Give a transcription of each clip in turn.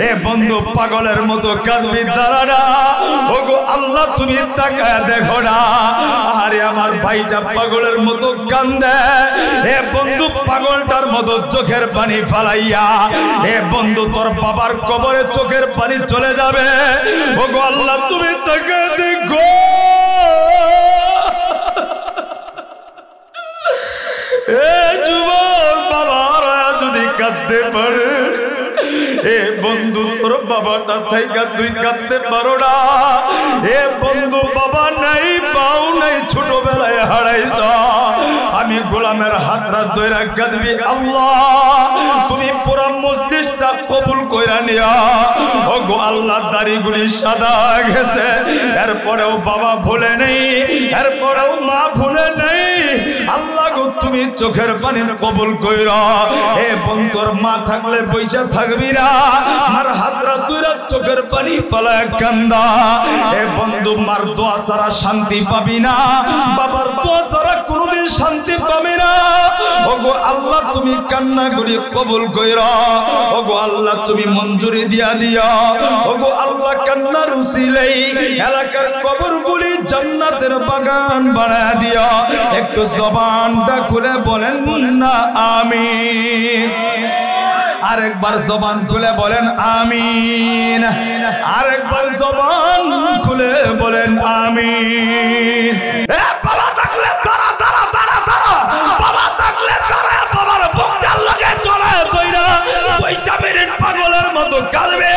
এ বন্ধু পাগলের মতো কাঁদবি দাঁড়ানা ওগো আল্লাহ তুমি তাকায় দেখো না আরে আমার ভাইটা পাগলের মতো কান্দে এ বন্ধু পাগলটার মতো চোখের পানি ফালাইয়া এ বন্ধু তোর বাবার কবরে চোখের পানি চলে যাবে ওগো আল্লাহ তুমি তাকায় দেখো এ যুবক বাবারা যদি কাঁদতে পারে এ বন্ধু তোর বাবাটা থাইকা তুই কাঁদতে পারো না এ বন্ধু বাবা নাই পাও নাই ছোটবেলায় হারাইছ আমি গোলামের হাতরা ধইরা কাঁদবি আল্লাহ তুমি পুরা মজলিসটা কবুল কইরা নিয়া ওগো আল্লাহ দাড়িগুলি সাদা গেছে এরপরেও বাবা ভুলে নেই এরপরেও মা ভুলে নেই আল্লাহ গো তুমি চোখের পানি কবুল কইরা এ বন্ধুর মা থাকলে পয়সা থাকবি না আমার হাতরা দুইরা চোখের পানি ফেলায় কান্দা এ বন্ধু মার দোয়া ছাড়া শান্তি পাবি না বাবার দোয়া ছাড়া কোনোদিন শান্তি পাবি না ওগো আল্লাহ তুমি কান্না করি কবুল কইরা ওগো আল্লাহ তুমি মঞ্জুরি দিয়া দিও ওগো আল্লাহ কান্নার উসিলাই এলাকার কবরগুলি জান্নাতের বাগান বানায় দিও একটু জবানটা খুলে বলেন না আমিন আরেকবার জবান খুলে বলেন আমিন আরেকবার জবান খুলে বলেন আমিন এ বাবা থাকলে দাঁড়া দাঁড়া দাঁড়া দাঁড়া বাবা থাকলে দাঁড়া বাবার বুকটার লগে চলে তৈরা 2 মিনিট পাগলের মতো কাঁদবে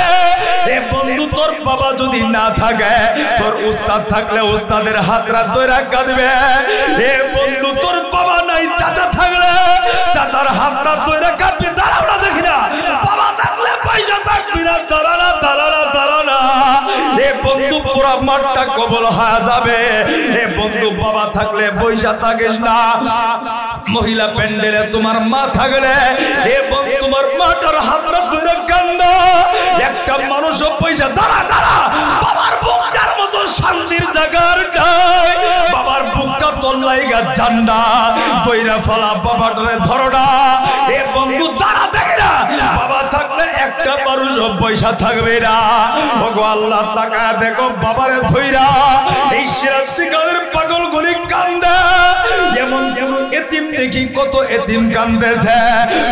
এ বন্ধু তোর বাবা যদি না থাকে তোর উস্তাদ থাকলে উস্তাদের হাতরা ধরে কাঁদবে এ বন্ধু তোর বাবা নাই চাচা থাকলে চাচার হাতরা ধরে কাঁদবি দাঁড়াও না দেখি না বাবা থাকলে পয়সা থাকবি না দাঁড়ানা দাঁড়ানা দাঁড়ানা এ বন্ধু পুরা মাঠটা কবল হয়ে যাবে এ বন্ধু বাবা থাকলে পয়সা থাকিস না মহিলা প্যান্ডেলে তোমার মা থাকলে এ বন্ধু তোমার মাটার হাতরা ধরে কান্দা একটা মানুষও পয়সা দাঁড়া দাঁড়া বাবার বুকটার মতো শান্তির জায়গার নাই বাবার বুকটা তল্লাইগা ঝান্ডা বইরা ফলা বাবাটারে ধরোনা এ বন্ধু দাঁড়া দেখে না বাবা থাকলে একটা মানুষও পয়সা থাকবে না ওগো আল্লাহ তাকায় দেখো বাবারে ধইরা এই সিরাজদিগারের পাগল গুলি কান্দে যেমন যেমন এতিম দেখি কত এতিম কান্দেছে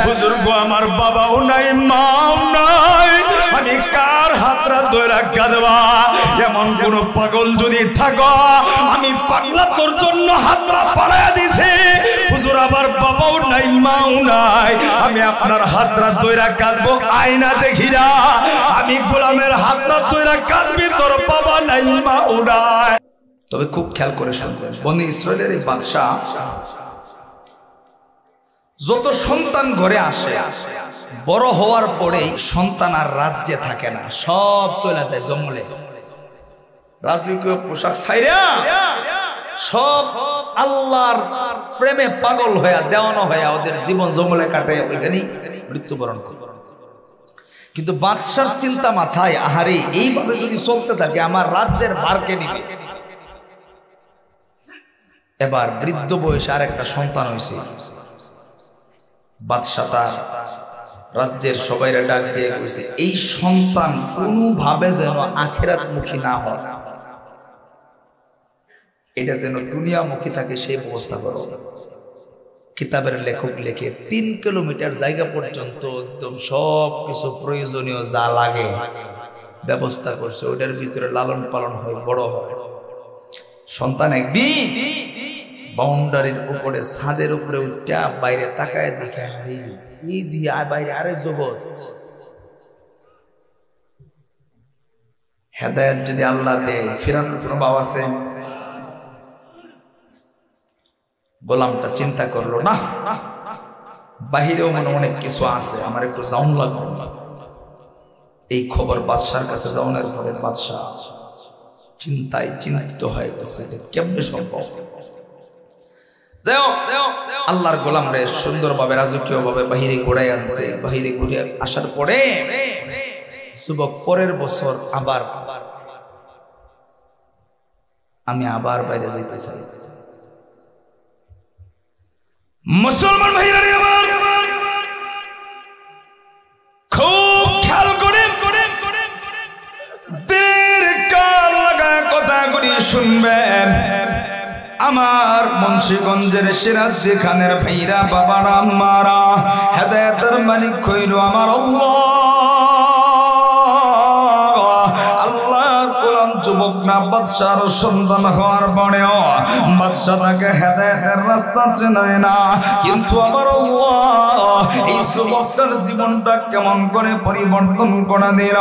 হুজুর গো আমার বাবাও নাই মাও নাই আমি কার হাতরা ধইরা কাঁদবা যেমন কোন পাগল যদি থাকো আমি পাগলা তোর জন্য হাতরা বাড়ায়া দিছি হুজুর আমার বাবাও নাই মাও নাই আমি আপনার হাতরা ধইরা কাঁদবো আয়না দেখি না আমি গোলামের হাতরা ধইরা কাঁদবি তোর বাবা নাই মাও নাই তবে খুব খেয়াল করে শুনবেন বনি ইসরায়েলের এই বাদশা যত সন্তান ঘরে আসে বড় হওয়ার পরে সন্তান আর রাজ্যে থাকে না সব চলে যায় জঙ্গলে রাজকীয় পোশাক ছাইরা সব আল্লাহর প্রেমে পাগল হয়ে দেওয়ানো হয়ে ওদের জীবন জঙ্গলে কাটে ওইখানেই মৃত্যুবরণ করে কিন্তু বাদশার চিন্তা মাথায় আহারে এইভাবে যদি চলতে থাকে আমার রাজ্যের ভারকে নিবে এবার বৃদ্ধ বয়সে আরেকটা সন্তান হয়েছে বাদশা তার রাজ্যের সবাইরা ডাক দিয়ে কইছে এই সন্তান কোনোভাবে যেন আখিরাতমুখী না হয় এটা যেন দুনিয়ামুখী থাকে সেই ব্যবস্থা করো কিতাবের লেখক লেখে 3 কিলোমিটার জায়গা পর্যন্ত একদম সব কিছু প্রয়োজনীয় যা লাগে ব্যবস্থা করছে ওটার ভিতরে লালন পালন হয় বড় হয় সন্তান একদিন বাউন্ডারির উপরে ছাদের উপরে উঠা বাইরে তাকায় দেখে এই দিয়ে বাইরে আরেক জগৎ হেদায়েত যদি আল্লাহ দেয় ফিরানোর কোনো ভাব আছে গোলামটা চিন্তা করলো না বাহিরেও মনে অনেক কিছু আছে আমার একটু যাওন লাগবে এই খবর বাদশার কাছে যাওয়ার পরে বাদশা চিন্তায় চিন্তিত হয়ে গেছে কেমনে সম্ভব আল্লাহর গোলাম রে সুন্দরভাবে রাজকীয় ভাবে বাহিরে ঘুরাই আনছে বাহিরে ঘুরে আসার পরে যুবক পরের বছর আবার আমি আবার বাইরে যেতে চাই মুসলমান ভাইরা আমার খুব খেয়াল করে আমার মুন্সিগঞ্জের সিরাজদি খানের ভাইরা বাবারা আম্মারা হেদায়েতের মালিক হইল আমার আল্লাহ। আল্লাহর গোলাম যুবক না বাদশার সন্তান হওয়ার পরেও বাদশা তাকে হেদায়েতের রাস্তা চেনায় না, কিন্তু আমার আল্লাহ এই যুবকটার জীবনটা কেমন করে পরিবর্তন করে দিল।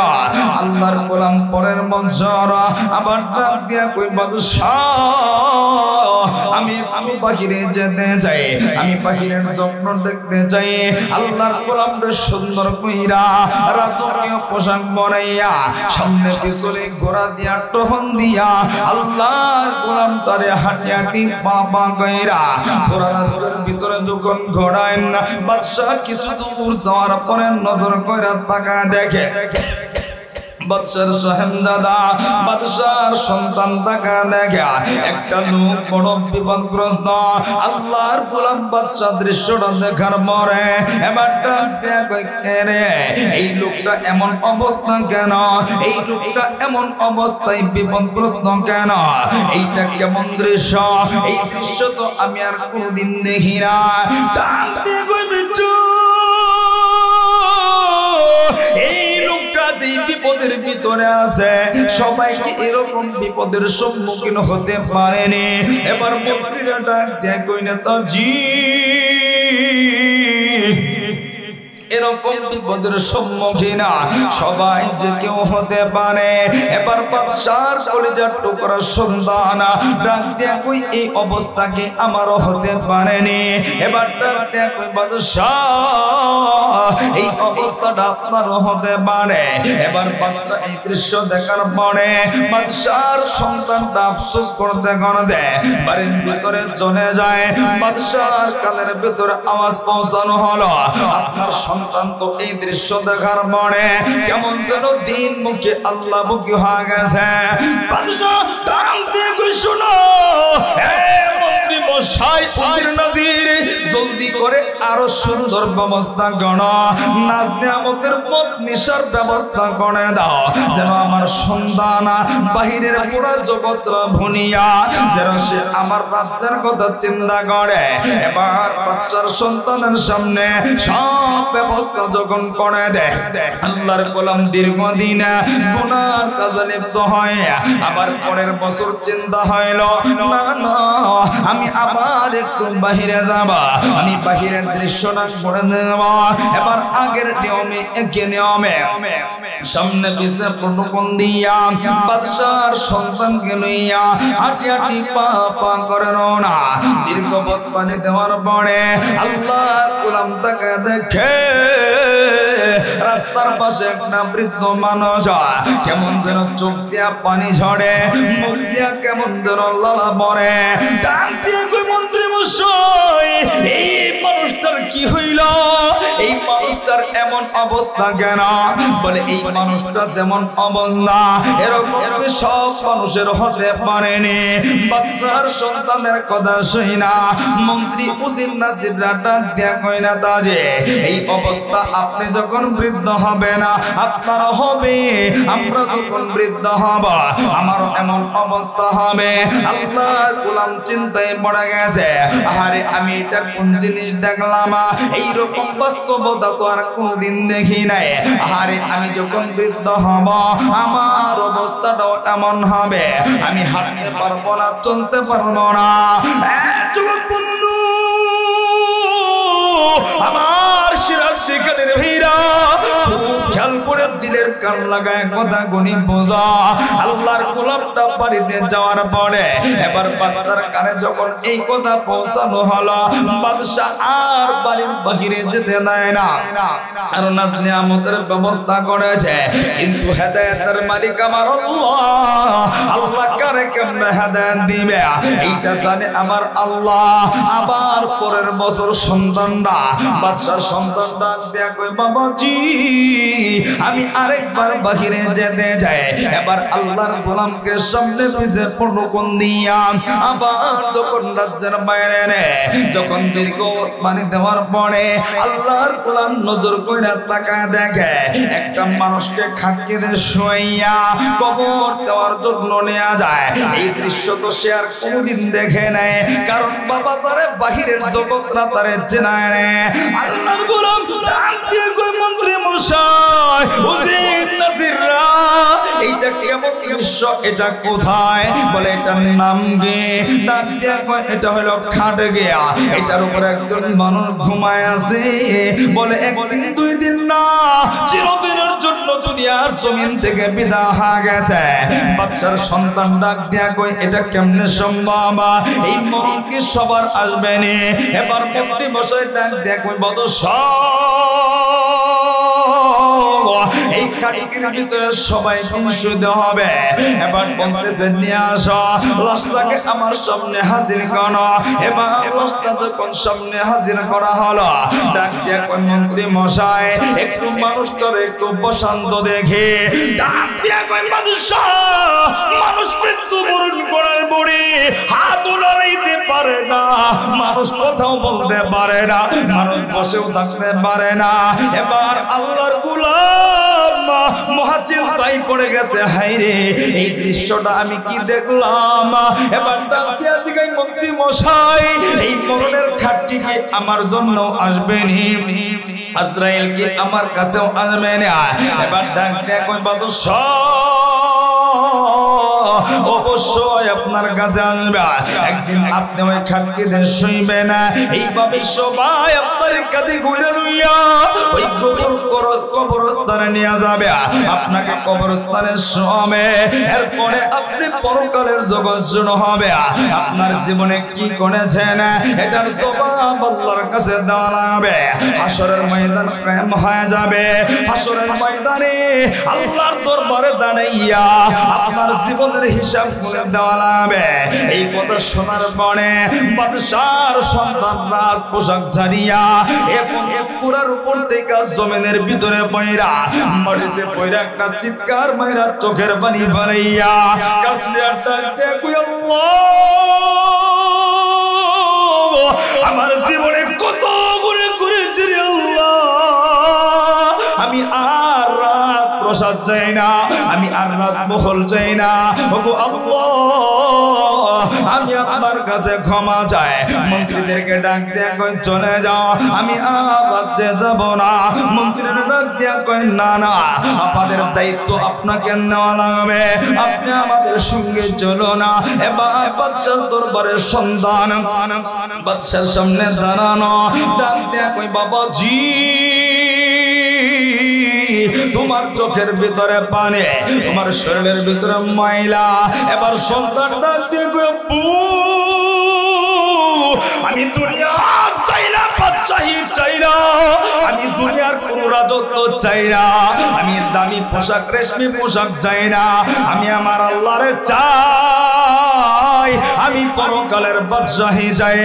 আল্লাহর গোলাম পরের বছর আবার ডাক দিয়া কই বাদশা আমি বাহিরে যেতে চাই, আমি বাহিরের যত্ন দেখতে চাই। আল্লাহর গোলামকে সুন্দর কইরা রাজকীয় পোশাক বানাইয়া সামনে পিছনে ঘোড়া দিয়া টহল দিয়া আল্লাহর গোলামটারে হাঁটি হাঁটি পা কইরা পুরা রাজ্যের ভিতরে যখন ঘোড়ায় বাদশা কিছু দূর যাওয়ার পরে নজর কইরা তাকায় দেখে বাদশার সাহেবজাদা বাদশার সন্তান তাকা দেখে একটা লোক বড় বিপদগ্রস্ত। আল্লাহর গোলাম বাদশা দৃশ্যটা দেখার পরে এবার এই লোকটা এমন অবস্থা কেন, এই লোকটা এমন অবস্থায় বিপদগ্রস্ত কেন, এইটা কেমন দৃশ্য, এই দৃশ্য তো আমি আর কোনদিন দেখি না। এই লোকটা যে বিপদের ভিতরে আছে সবাইকে এরকম বিপদের সম্মুখীন হতে পারেনি। এবার মন্ত্রীরা ডাক দেয় কই নেতাজি এরকম বিপদের সম্মুখীন সবাই যে কেউ হতে পারে। এবার বাদশার কলিজার টুকরা সন্তান ডাক দেয়া কই এই অবস্থাকে আমারও হতে পারেনি। এবার ডাক দেয়া কই বাদশা এই অবস্থাটা আপনারও হতে পারে। এবার বাদশা এই দৃশ্য দেখার পরে বাদশার সন্তানটা আফসোস করতে করতে বাড়ির ভিতরে চলে যায়। বাদশার কানের ভিতরে আওয়াজ পৌঁছানো হলো, আপনার সন্তান তো এই দৃশ্য দেখার পরে কেমন যেন দিন মুখে আল্লাহ মুখী হয়ে গেছে। বাদশা ডাক দিয়ে কই শোনো মন্ত্রী মশাই উজির নাজির জলদি করে আরো সুন্দর ব্যবস্থা করো, নাচ নিয়ামতের মত নিশার ব্যবস্থা করে দাও, যেন আমার সন্তান বাহিরের পুরা জগৎ ভুনিয়া যেন সে আমার বাচ্চার কথা চিন্তা করে। এবার বাচ্চার সন্তানের সামনে সব ব্যবস্থা যখন করে দেয় আল্লাহর গোলাম দীর্ঘদিন গুনার কাজে লিপ্ত হয়। আবার পরের বছর চিন্তা হইল না না আমি আবার একটু বাহিরে যাব, আমি বাহিরের দৃশ্যটা করে দেব। এবার আগের নিয়মে একে নিয়মে সামনে পিছে প্রটোকল দিয়া বাদশার সন্তানকে লইয়া হাঁটি হাঁটি পা পা করে রওনা। দীর্ঘ পথ পানি দেওয়ার পরে আল্লাহর গোলাম তাকে দেখে রাস্তার পাশে একটা বৃদ্ধ মানুষ কেমন যেন চোখ দিয়া পানি ঝরে, মুখ দিয়া কেমন যেন লালা পড়ে। ডাক দিয়ে কই মন্ত্রী মশাই এই মানুষটার কি হইল, এই মানুষটার এমন অবস্থা কেন? বলে এই মানুষটা যেমন অবস্থা এরকম সব মানুষের হতে পারেনি। বাদশার সন্তানের কথা শুই না মন্ত্রী উজির নাজিররা ডাক দিয়া কই না তাজে এই অবস্থা আপনি যখন বৃদ্ধ হবে না আপনার হবে, আমরা যখন বৃদ্ধ হব আমারও এমন অবস্থা হবে। আল্লাহর গোলাম চিন্তায় পড়ে গেছে, আরে আমি এটা কোন জিনিস দেখলাম, এইরকম বাস্তবতা তো আর কোনদিন দেখি নাই। আরে আমি যখন বৃদ্ধ হব আমার অবস্থাটাও এমন হবে, আমি হাঁটতে পারবো না, চলতে পারবো না। যুবক বন্ধু আমার শিরার শিখানের ভিড়া খেয়াল করে দিলের কান লাগায় কথা গুনি বোঝা। আল্লাহর গোলামটা বাড়িতে যাওয়ার পরে এবার বাদশার কানে যখন এই কথা পৌঁছানো হলো বাদশা আর বাড়ির বাহিরে যেতে দেয় না, আর নাজ নিয়ামতের ব্যবস্থা করেছে। কিন্তু হেদায়েতের মালিক আমার আল্লাহ, আল্লাহ কারে কেমনে হেদায়েত দিবে এইটা জানে আমার আল্লাহ। আবার পরের বছর সন্তানরা বাদশার সন্তানটা দেয়া কই বাবাজি আমি আরেকবার বাহিরে যেতে যাই এবার আল্লাহর গোলামকে সামনে পিছে পরকন দিয়া আবার যখন রাজ্যের বাইরে রে যখন দীর্ঘ পানি দেওয়ার পরে আল্লাহর গোলাম নজর কইরা তাকায় দেখে একটা মানুষকে খাটকিতে শুইয়া কবর দেওয়ার জন্য নেওয়া যায়। এই দৃশ্য তো সে আর কোনদিন দেখে নাই, কারণ বাবা তারে বাহিরের জগৎরা তারে চেনায় রে। আল্লাহর গোলাম ডাক দিয়ে কই মন্ত্রী মশাই হুজুর নাজিররা এইটা কেমন দৃশ্য, এটা কোথায়? বলে এটার নাম কি? ডাক দিয়ে কই এটা হলো খাট গিয়া, এটার উপরে একজন মানুষ ঘুমায় আছে। বলে একদিন দুই দিন না, চিরদিনের জন্য দুনিয়ার জমিন থেকে বিদায় হয়ে গেছে। বাদশার সন্তান ডাক দিয়া কই এটা কেমনে সম্ভব? এই মরণ কি সবার আসবে নি? এবার মন্ত্রী মশাই ডাক দিয়া কই এই খাটির ভিতরে সবাই বিশুদ্ধ হবে। এবার বলতেছে নিয়ে আসো লাশটাকে আমার সামনে হাজির করো। এবার লাশটা যখন সামনে হাজির করা হলো ডাক দিয়ে কই মন্ত্রী মশাই একটু মানুষটার একটু বসন্ত দেখে। ডাক দিয়ে কই মানুষ মৃত্যুবরণ করার পরে হাত লড়াইতে পারে না, মানুষ কোথাও বলতে পারে না, মানুষ বসেও থাকতে পারে না। এবার আল্লাহর গোলাম মহাচিন্তায় পড়ে গেছে, হায়রে এই দৃশ্যটা আমি কি দেখলাম? এবার ডাক দিয়া জিগাই মন্ত্রী মশাই এই মরণের খাটটি কি আমার জন্য আসবে নি? আজরাইল কি আমার কাছেও আসবে না? এবার ডাক দিয়া কই বাদশা অবশ্যই আপনার কাছে আসবে। একদিন আপনি ওই খাটটিতে শুইবেন, এইভাবে সবাই আপনার কাঁধে ঘুরে লইয়া ওই কবরস্থানে নিয়ে যাবে, আপনাকে কবরস্থানে শোয়াবে। এরপরে আপনি পরকালের জগৎ শুরু হবে। আপনার জীবনে কি করেছেন এটার জবাব আল্লাহর কাছে দেওয়া লাগবে। হাসরের ময়দান কায়েম হয়ে যাবে। হাসরের ময়দানে আল্লাহর দরবারে দাঁড়াইয়া আপনার জীবনের হিসাব করে দেওয়া লাগবে। এই কথা শোনার পরে বাদশার সন্তান রাজ পোশাক ছাড়িয়া এবং পুরার উপর থেকে জমিনের ভিতরে পয়রা মাটিতে পয়রা একটা চিৎকার মাইরা চোখের পানি ফেলাইয়া কাঁদতে ডাকতে কই আল্লাহ আমার জীবনে কত গুনাহ করেছি রে আল্লাহ, আমি আর রাজপ্রসাদ চাই না, আমি আর রাজমহল চাই না। ওগো আল্লাহ আমি আপনার কাছে ক্ষমা চাই। মন্ত্রীদেরকে ডাক দিয়ে কই চলে যাও, আমি আর রাজ্যে যাব না। মন্ত্রীরা ডাক দিয়ে কই না না, আমাদের দায়িত্ব আপনাকে নেওয়া লাগবে, আপনি আমাদের সঙ্গে চলো না। এবার বাদশার দরবারের সন্তান বাদশার সামনে দাঁড়ানো ডাক দিয়ে কই বাবাজি তোমার চোখের ভিতরে পানি, তোমার শরীরের ভিতরে ময়লা। এবার সন্তান ডাক দিয়ে কই আমি দুনিয়া চাই না, বাদশাহী চাই না, আমি দুনিয়ার কোন রাজত্ব চাই না, আমি দামি পোশাক রেশমি পোশাক চাই না, আমি আমার আল্লাহরে চাই, আমি পরকালের বাদশাহী চাই।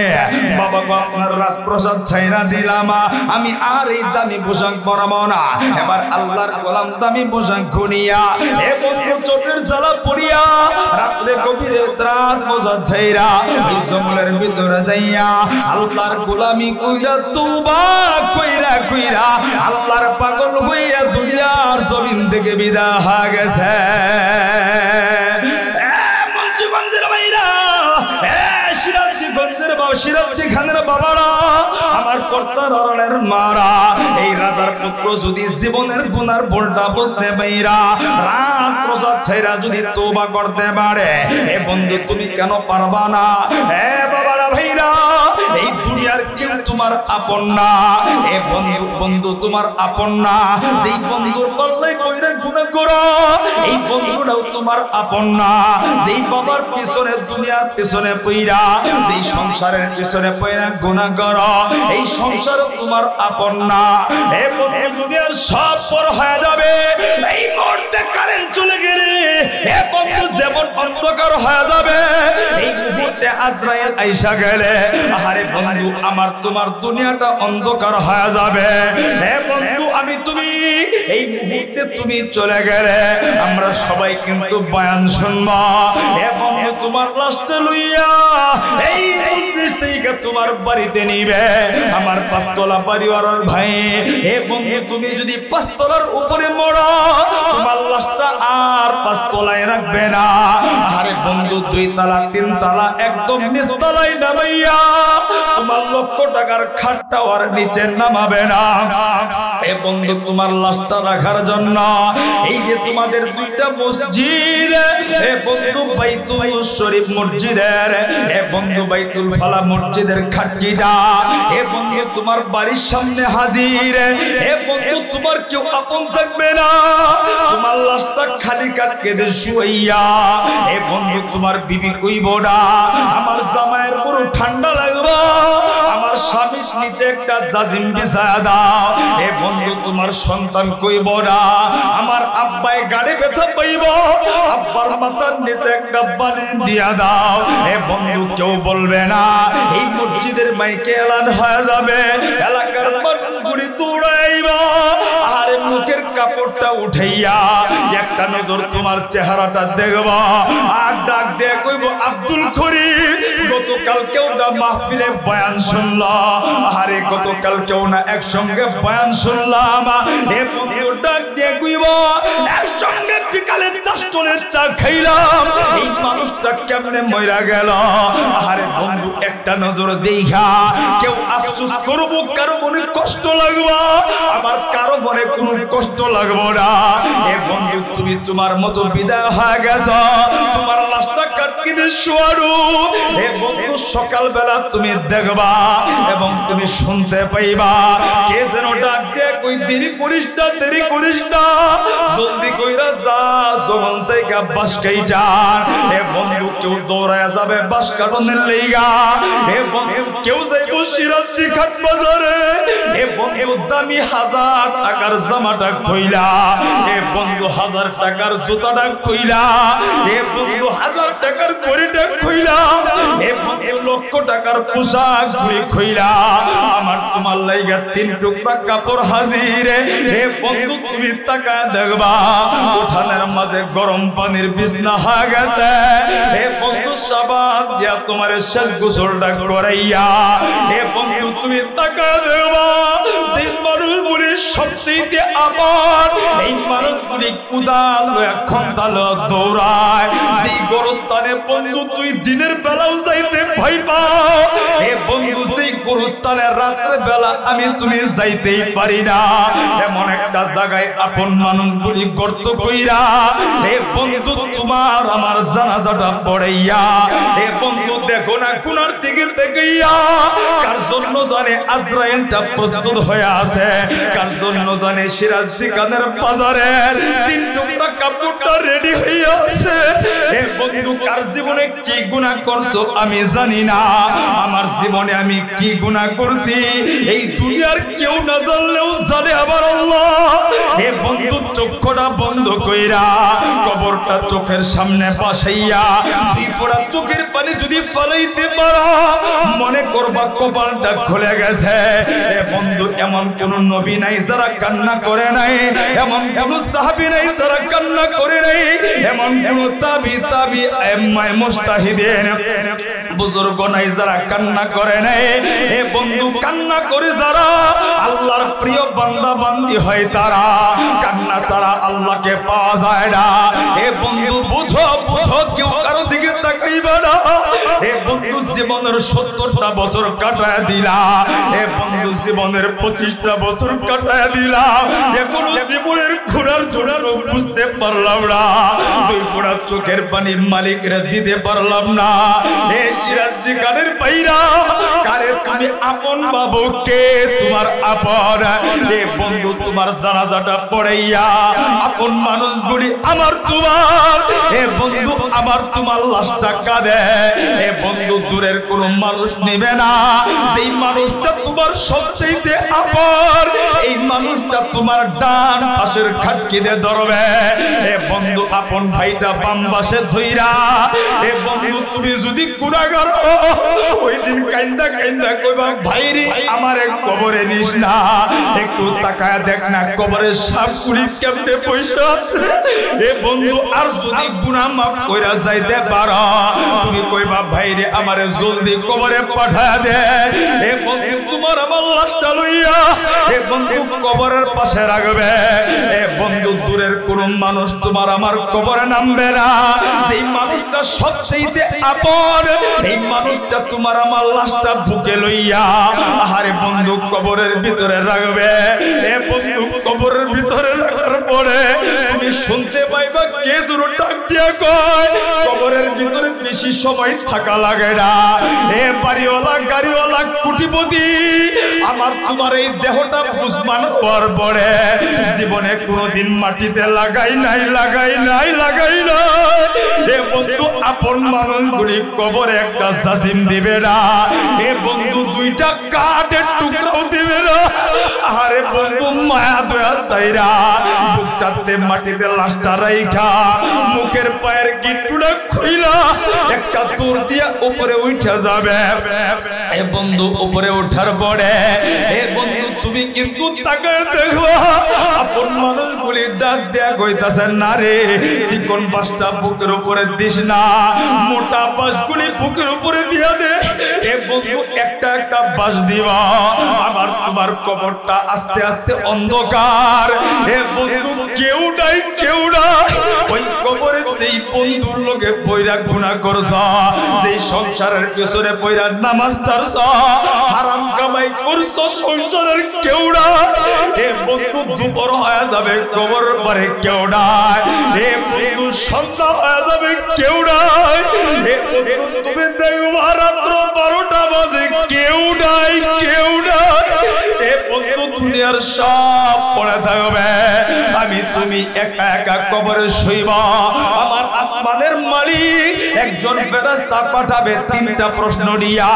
বাবা গো আপনার রাজপ্রসাদ চাই না দিলাম, আমি আর এই দামি পোশাক পরাবো না। এবার আল্লাহর গোলাম দামি পোশাক খুনিয়া এবং চোটের জ্বালা পড়িয়া রাত্রে গভীরে ত্রাস পোশাক ছাইরা ওই জঙ্গলের ভিতরে যাইয়া আল্লাহর গোলামি কইরা তওবা কইরা কইরা আল্লাহর পাগল হইয়া দুনিয়ার জমিন থেকে বিদায় হয়ে গেছে। মুন্সিগঞ্জের ভাইরা, সিরাজগঞ্জের বাবা, সিরাজদি খানের বাবারা, আমার কর্তার অরণের মারা, এই রাজার পুত্র যদি জীবনের গুনার ভুলটা বুঝতে পাইরা রাজপ্রসাদ ছাইরা যদি তওবা করতে পারে, এ বন্ধু তুমি কেন পারবা না? এ বাবারা ভাইরা, এই দুনিয়ার কেউ তোমার আপন না, এ বন্ধু তোমার আপন না। যেই বন্ধুর পাল্লায় পইরা গুনাহ করো এই বন্ধুটাও তোমার আপন না। যেই বাবার পিছনে দুনিয়ার পিছনে পইরা যেই সংসারের পিছনে পইরা গুনাহ করো এই সংসারও তোমার আপন না। এ দুনিয়ার সব পর হয়ে যাবে। এই মুহূর্তে কারেন্ট চলে গেলে এ বন্ধু যেমন অন্ধকার হয়ে যাবে, এই মুহূর্তে সাথে আজরাইল আইসা গেলে আরে বন্ধু আমার তোমার দুনিয়াটা অন্ধকার হয়ে যাবে। হে বন্ধু আমি তুমি এই মুহূর্তে তুমি চলে গেলে আমরা সবাই কিন্তু বয়ান শুনবা। হে বন্ধু তোমার লাশটা লইয়া এই মজলিস থেকে তোমার বাড়িতে নিবে আমার পাঁচতলা পরিবারের ভাই। হে বন্ধু তুমি যদি পাঁচতলার উপরে মরো তোমার লাশটা আর পাঁচতলায় রাখবে না। আরে বন্ধু 2 তলা 3 তলা একদম নিচতলায় নামাইয়া তোমার লক্ষ টাকার খাট টাওয়ার নিচে নামাবে না। এ বন্ধু তোমার লাশটা রাখার জন্য এই যে তোমাদের 2টা মসজিদ, এ বন্ধু বাইতুল শরীফ মসজিদের, এ বন্ধু বাইতুল ফালা মসজিদের খাটকিটা, এ বন্ধু তোমার বাড়ির সামনে হাজির। এ বন্ধু তোমার কেউ আপন থাকবে না, তোমার লাশটা খালি কাটকে দে শুইয়া। এ বন্ধু তোমার বিবি কইব না আমার জামাইয়ের পুরো ঠান্ডা লাগবে, আমার স্বামীর নিচে একটা জাজিম বিছায়া দাও। এ বন্ধু তোমার সন্তান কইব না আমার আব্বাই গাড়ি ব্যথা পাইব, আব্বার মাথার নিচে একটা বানি দিয়া দাও। এ বন্ধু কেউ বলবে না, এই মসজিদের মাইকে এলান হয়ে যাবে, এলাকার মানুষগুলি দৌড়াইবা আর মুখের কাপড়টা উঠাইয়া একটা নজর তোমার চেহারাটা দেখবা আর ডাক দিয়ে কইব আব্দুল খরিম গতকাল কেউ না মাহফিলে বয়ান শুনলা, আরে গতকাল কেউ না একসঙ্গে বয়ান শুনলাম। এ বন্ধু ডাক দিয়ে কইব একসঙ্গে বিকালে 4 টনের চা খাইলাম, এই মানুষটা কেমনে মইরা গেল। আরে বন্ধু একটা নজর দেখা কেউ আফসোস করব, কারো মনে কষ্ট লাগবে, আবার কারো মনে কোনো কষ্ট লাগবে না। এ বন্ধু তুমি তোমার মতো বিদায় হয়ে গেছো, তোমার লাশটা কাটকিতে শোয়ারু। এ বন্ধু সকালবেলা তুমি দেখবা এবং তুমি শুনতে পাইবা কে যেন ডাক দিয়ে কই দেরি করিস না, দেরি করিস না, জলদি কইরা যা জমন জায়গা বাস কাইটা। এ বন্ধু কেউ দৌড়ায় যাবে বাস কাটনের লাইগা, এ বন্ধু কেউ যাইব সিরাজদি খাট বাজারে, এ বন্ধু দামি 1000 টাকার জামাটা কইলা, এ বন্ধু 1000 টাকার জুতাটা কইলা, এ বন্ধু 1000 টাকার ঘড়িটা কইলা, এ বন্ধু লক্ষ টাকার পোশাক কইলা, আমার তোমার লাইগা 3 টুকরা কাপড় হাজির। এ বন্ধু তুমি তাকায় দেখবা উঠানের মাঝে গরম পানির বিছনা হয়ে গেছে, এ বন্ধু সাবান দিয়া তোমার শেষ গোসলটা করাইয়া। এ বন্ধু তুমি তাকায় দেখবা যে মানুষগুলি সবচেয়ে আপন, এই মানুষগুলি কুদাল খন্তাল দৌড়ায়, যে গোরস্থানে বন্ধু তুই দিনের বেলাও যাইতে ভয় পাও, এ বন্ধু সেই গোরস্থানে রাতের বেলা আমি তুমি যাইতেই পারি না, এমন একটা জায়গায় আপন মানুষগুলি গর্ত কইরা এ বন্ধু তোমার আমার জানাজাটা পড়াইয়া। এ বন্ধু দেখো না কোনার দিকে দেখাইয়া, কার জন্য জানে আজরাইলটা প্রস্তুত হয়ে আছে, কার জন্য জানে সিরাজদি খানের বাজারে 3 টুকরা কাপড়টা রেডি হয়ে আছে। এ বন্ধু কার জীবনে কি গুনাহ করছো আমি জানি না, আমার জীবনে আমি কি গুনাহ করছি এই দুনিয়ার কেউ না জানলেও জানে আমার আল্লাহ। এ বন্ধু চোখটা বন্ধ কইরা কবরটা চোখের সামনে বসাইয়া 2 ফোঁটা চোখের পানি যদি ফলাইতে পারো মনে করবা কপালটা খুলে গেছে। এ বন্ধু এমন কোন নবী নাই যারা কান্না করে নাই, এমন কোন সাহাবী নাই যারা কান্না করে নাই, এমন কোন তাবি মুস্তাহিদিন বুজুর্গ নাই যারা কান্না করে নাই। এ বন্ধু কান্না করে যারা আল্লাহর প্রিয় বান্দা বান্দি হয় তারা, কান্না ছাড়া আল্লাহকে পাওয়া যায় না। এ বন্ধু বুঝো বুঝো কেউ কারো দিকে তাকাইবা না। এ বন্ধু জীবনের 70টা বছর কাটায় দিলা, এ বন্ধু জীবনের 25টা বছর কাটায় দিলা, এখনো জীবনের ঘোড়ার জোড়ার বুঝতে পারলাম না, 2 ফোঁটা চোখের পানি মালিকরা দিতে পারলাম না। এ সিরাজদি খানের বাইরা কারে তুমি আপন বাবু কে তোমার আপন। এ বন্ধু তোমার জানাজাটা পড়াইয়া আপন মানুষগুলি আমার তোমার, এ বন্ধু আমার তোমার লাশ লাশটা কাঁদে, এ বন্ধু দূরের কোন মানুষ নেবে না। যেই মানুষটা তোমার সবচেয়ে আপন, এই মানুষটা তোমার ডান পাশের খাটকিতে ধরবে। এ বন্ধু আপন ভাইটা বাম পাশে ধইরা, এ বন্ধু তুমি যদি গুনাহগার ওই দিন কাইন্দা কাইন্দা কইবা ভাইরে আমারে কবরে নিস না, একটু তাকায় দেখ না কবরে সাপকুড়ি কেমনে পয়সা আছে। এ বন্ধু আর যদি গুনাহ মাফ কইরা যাইতে পারো, তুমি কইবা ভাইরে আমারে জলদি কবরে পাঠায় দে। এ বন্ধু তোমার আমার লাশটা লইয়া এ বন্ধু কবরের পাশে রাখবে। এ বন্ধু দূরের কোন মানুষ তোমার আমার কবরে নামবে না। সেই মানুষটা সবচেয়ে আপন, এই মানুষটা তোমার আমার লাশটা বুকে লইয়া আরে বন্ধু কবরের ভিতরে রাখবে। এ বন্ধু কবরের ভিতরে রাখার পরে তুমি শুনতে পাইবা কে জোরে ডাক দিয়া কয়, কবরের ভিতরে বেশি সময় থাকা লাগে না। এ বাড়িওয়ালা গাড়িওয়ালা কোটিপতি, আমার তোমার এই দেহটা বুঝমান হওয়ার পরে জীবনে কোনোদিন মাটিতে লাগাই নাই। এ বন্ধু আপন মানুষগুলি কবরে একটা জাজিম দিবে না। এ বন্ধু দুইটা কাঠের টুকরাও দিবে না। আরে বন্ধু মায়া দয়া চাইরা বুকটাতে মাটিতে লাশটা রাইখা মুখের পায়ের গিট্টুটা খুইলা একটা দূর দিয়া উপরে উঠা যাবে। এ বন্ধু উপরে ওঠার পরে এ বন্ধু তুমি কিন্তু তাকায় দেখো আপন মানুষগুলি ডাক দেয়া কইতাছে না রে চিকন বাসটা বুকের উপরে দিস না, মোটা বাসগুলি বুকের উপরে দিয়া দে। এ বন্ধু একটা একটা বাস দিবা, আবার তোমার কবরটা আস্তে আস্তে অন্ধকার। এ বন্ধু কেউ নাই ওই কবরে সেই বন্ধুর লোকে পয়রা গুনাহ করছ, যেই সংসারের পিছনে পয়রা নামাজ ছাড়ছ, হারাম কামাই করছ, সংসারের কেউ নাই। এ বন্ধু দুপুর হয়ে যাবে কবরের পরে কেউ নাই। এ বন্ধু সন্ধ্যা হয়ে যাবে কেউ নাই। এ বন্ধু তুমি দেখবা রাত্র 12টা বাজে কেউ নাই। এ বন্ধু দুনিয়ার সব পড়ে থাকবে, আমি তুমি একা একা কবরে শুইবা। আমার আসমানের মালিক একজন ফেরেশতা পাঠাবে 3টা প্রশ্ন নিয়া।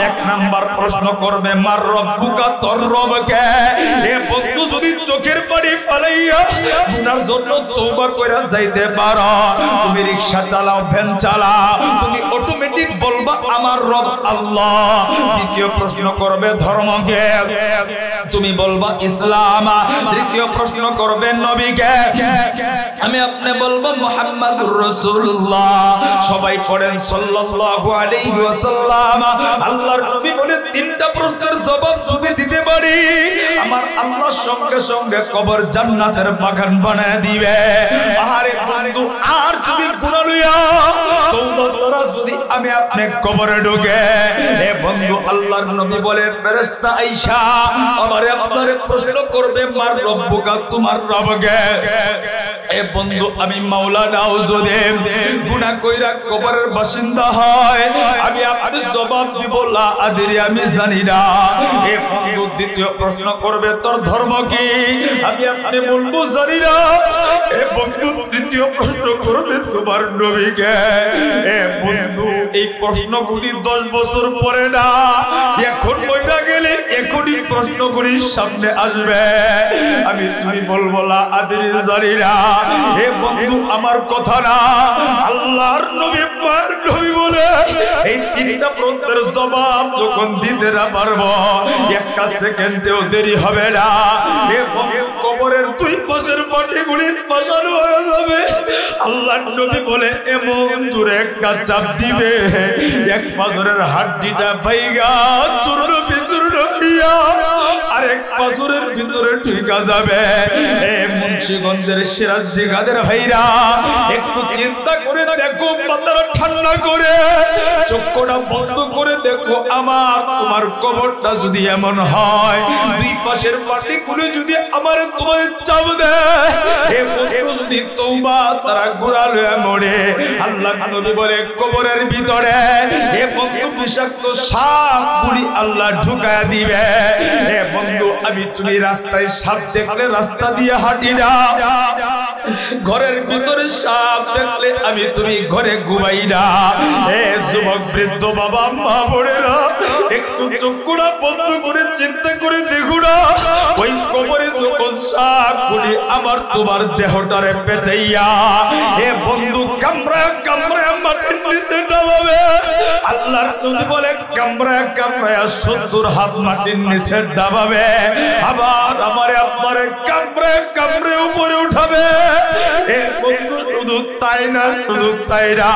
1 নাম্বার প্রশ্ন করবে মার রব্বুকা, তোর রব কে। এ বন্ধু যদি চোখের পানি ফেলাইয়া গুনার জন্য তওবা কইরা যাইতে পারো, তুমি রিকশা চালাও, ভ্যান চালাও, তুমি অটোমেটিক বলবা আমার রব আল্লাহ। দ্বিতীয় প্রশ্ন করবে ধর্ম কে, তুমি বলবা ইসলাম। তৃতীয় প্রশ্ন করবে নবী কে, আমি আপনি বলবো মুহাম্মাদুর রাসূলুল্লাহ। সবাই পড়েন সাল্লাল্লাহু আলাইহি ওয়াসাল্লাম। আল্লাহর নবী বলে 3টা প্রশ্নের জবাব যদি দিতে পারি আমার আল্লাহ সঙ্গে সঙ্গে কবর জান্নাতের বাগান বানায় দিবে। আরে বন্ধু আর যদি গুনাহ লইয়া তওবা ছাড়া যদি আমি আপনি কবরে ঢোকে, এ বন্ধু আল্লাহর নবী বলে ফেরেশতা আয়েশা আমারে আপনারে প্রশ্ন করবে মার রব্বুকা, তোমার রব কে। এ বন্ধু আমি মাওলানাও যদি গুনাহ কইরা কবরের বাসিন্দা হয়, আমি আপনি জবাব দিব লা আদরি, আমি জানি না। এ বন্ধু দ্বিতীয় প্রশ্ন করবে তোর ধর্ম কি, আমি আপনি বলবো জানি না। এ বন্ধু তৃতীয় প্রশ্ন করবে তোমার নবী কে। এ বন্ধু এই প্রশ্নগুলি 10 বছর পরে না, এখন মইরা গেলে এখনই প্রশ্নগুলি সামনে আসবে। আমি তুমি বলবো লা আদরি, জানি না। এ বন্ধু আমার কথা না, আল্লাহর নবী পার নবী বলে এই 3টা প্রশ্নের জবাব যখন দিতে না পারবো 1 সেকেন্ডেও দেরি হবে না। এ বন্ধু কবরের 2 পাশের মাটিগুলি পাশানো হয়ে যাবে। আল্লাহর নবী বলে এমন জোরে একটা চাপ দিবে 1 পাথরের হাড্ডিটা ভাইগা চূর্ণ বিচূর্ণ হইয়া আরেক পাথরের ভিতরে ঢুকা যাবে। এ মুন্সিগঞ্জের সিরাজদিগাদের ভাইরা একটু চিন্তা করে দেখো, মাথাটা ঠান্ডা করে চক্ষুটা বন্ধ করে দেখো, আমার তোমার কবরটা যদি এমন হয় 2 পাশের মাটিগুলো যদি আমার তোমার চাপ দেয়, এ বন্ধু যদি তওবা ছাড়া ঘোড়া লয়ে মরে, আল্লাহ নবী বলে কবরের ভিতরে এ বন্ধু বিষাক্ত সাপ পুরি আল্লাহ ঢুকায়া দিবে। এ বন্ধু আমি তুমি রাস্তায় সাপ দেখলে রাস্তা দিয়ে হাঁটি না, ঘরের ভিতরে সাপ দেখলে আমি তুমি ঘরে ঘুমাই না। এ যুবক বৃদ্ধ বাবা মা বোনেরা, একটু চক্ষুটা বন্ধ করে চিন্তা করে দেখো না, ওই কবরে যখন সাপগুলি আমার তোমার দেহটারে পেঁচাইয়া এ বন্ধু কামড়া কামড়া মাটির নিচে ডালাবে। আল্লাহর নবী বলে কামড়া কামড়া 70 হাত মাটির নিচে ডাবাবে, আবার আমারে আপনারে কামড়ে কামড়ে উপরে উঠাবে। এ বন্ধু শুধু তাই না, শুধু তাই না,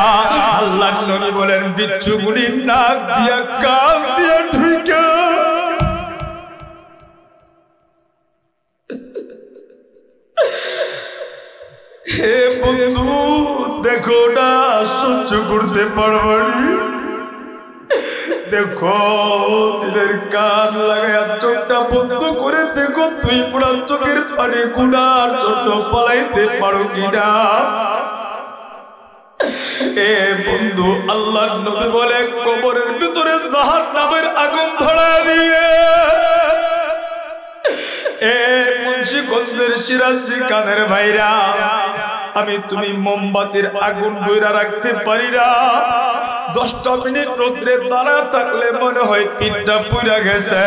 আল্লাহর নবী বলেন বিচ্ছুগুলি নাক দিয়া কান দিয়া ঢুকে হে বন্ধু দেখো না সহ্য করতে পারবো, দেখো দিলের কান লাগায়া চোখটা বন্ধ করে দেখো তুই পুরা চোখের পানি গুনার জন্য পালাইতে পারো কিনা। এ বন্ধু আল্লাহর নবী বলে কবরের ভিতরে জাহান্নামের আগুন ধরায় দিয়ে এ মুন্সিগঞ্জের সিরাজদি কানের ভাইরা, আমি তুমি মোমবাতির আগুন ধইরা রাখতে পারি না। 10টা মিনিট রোদ্রে দাঁড়া থাকলে মনে হয় পিঠটা পুড়া গেছে।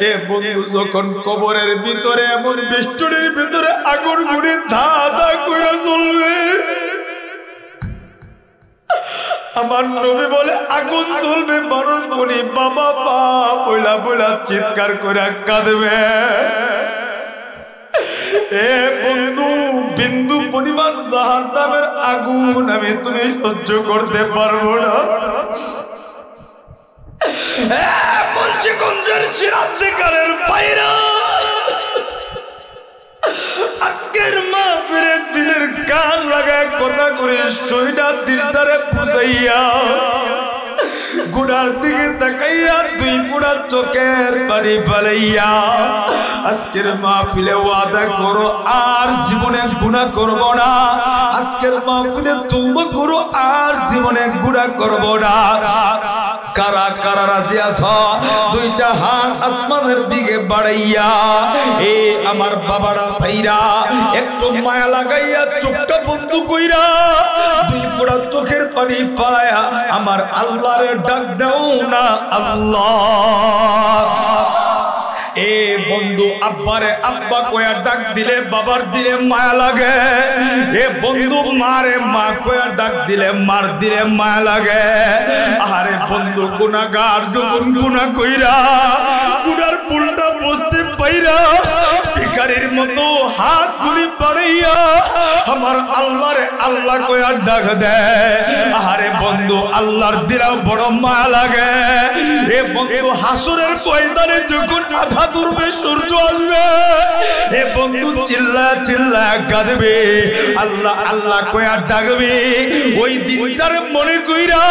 এ বন্ধু যখন কবরের ভিতরে এমন বেষ্টনীর ভিতরে আগুন গুড়ি ধা ধা কইরা চলবে, আমার নবী বলে আগুন চলবে, মানুষ বলি বাবা মা বইলা বইলা চিৎকার করে কাঁদবে। এ বন্ধু বিন্দু পরিমাণ জাহান্নামের আগুন আমি তুমি সহ্য করতে পারবো না। মুন্সিগঞ্জের সিরাজদিকারের বাইরা, আজকের মাহফিলে দিলের কান লাগায় কথা করে সইটা দিলদারে বুঝাইয়া গুনার দিকে তাকাইয়া দুই পুরা চোখের পানি ফেলাইয়া আজকের মাহফিলে ওয়াদা করো আর জীবনে গুনাহ করব না। আজকের মাহফিলে তওবা করো আর জীবনে গুনাহ করব না। কারা কারা রাজি আছো? দুইটা হাত আসমানের দিকে বাড়াইয়া এ আমার বাবারা ভাইরা একটু মায়া লাগাইয়া চোখটা বন্ধ কইরা দুই পুরা চোখের পানি ফেলাইয়া আমার আল্লাহরে ডাক দাও না আল্লাহ। এ বন্ধু আব্বারে আব্বা কয়া ডাক দিলে বাবার দিলে মায়া লাগে। এ বন্ধু মারে মা কয়া ডাক দিলে মার দিলে মায়া লাগে। আরে বন্ধু গুনাহগার যখন গুনাহ কইরা গুনার পুলটা বসতে পাইরা ভিখারির মতো হাত গুলি বাড়াইয়া আমার আল্লাহরে আল্লাহ কয়া ডাক দেয়। আরে বন্ধু আল্লাহর দিলেও বড় মায়া লাগে। এ বন্ধু হাসরের ময়দানে যখন আধা দুর্বে সূর্য আসবে এ বন্ধু চিল্লা চিল্লা কাঁদবে আল্লাহ আল্লাহ কয়া ডাকবে। ওই দিনটারে মনে কইরা